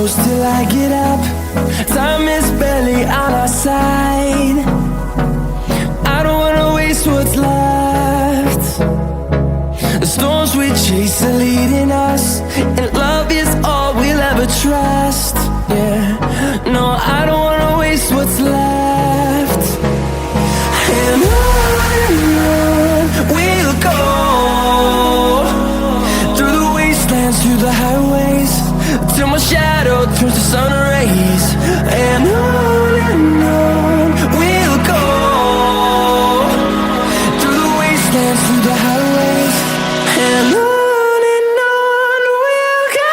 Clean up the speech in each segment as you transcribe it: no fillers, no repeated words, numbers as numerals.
close till I get up. Time is barely on our side. I don't wanna waste what's left. The storms we chase are leading us, and love is all we'll ever trust. Yeah, no, I don't wanna waste what's left. And on we'll go, through the wastelands, through the highways, till my shadow turns to sun rays. And on we'll go, through the wastelands, through the highways, and on we'll go.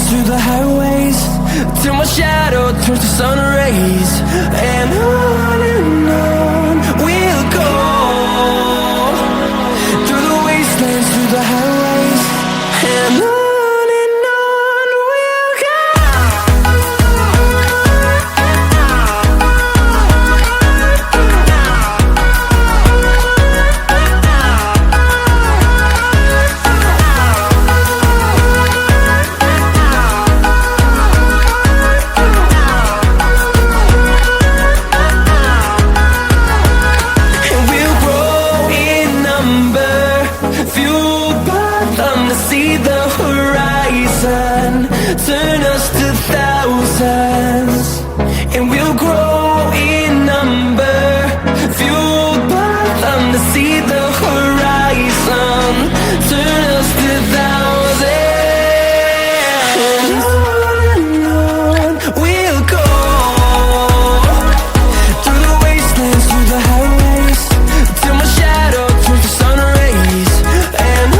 Through the highways, till my shadow turns to sun rays. And on we'll go, through the wastelands, through the highways, and on we'll go. See the horizon, turn us to thousands, and we'll grow in number, fueled by them to see the horizon, turn us to thousands. And on we'll go, through the wastelands, through the highways, till my shadow turns to sun rays. And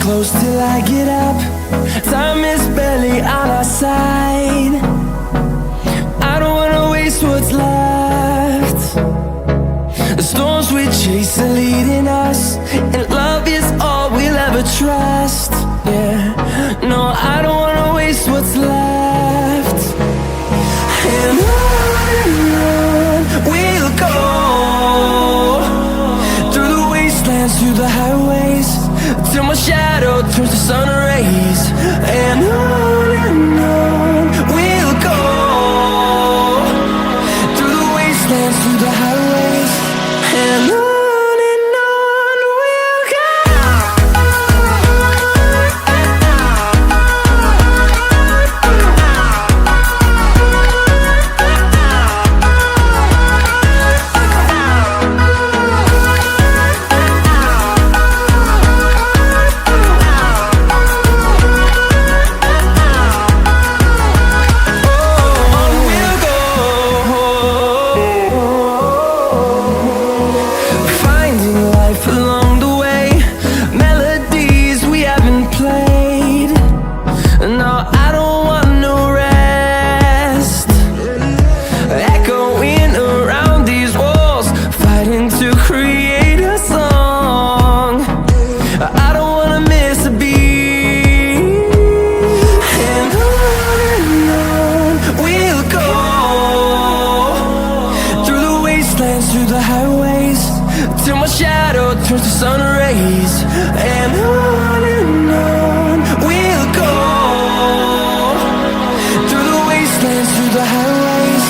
close till I get up. Time is barely on our side. I don't wanna waste what's left. The storms we chase are leading us, and love is all we'll ever trust. Yeah, no, I don't wanna waste what's left. And on we'll go, through the wastelands, through the highways, till my shadow turns to sun rays. And on we'll go, through the wastelands, through the highways, and on we'll go. turns to sun rays, and on we'll go, through the wastelands, through the highways.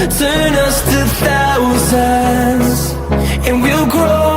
turn us to thousands, and we'll grow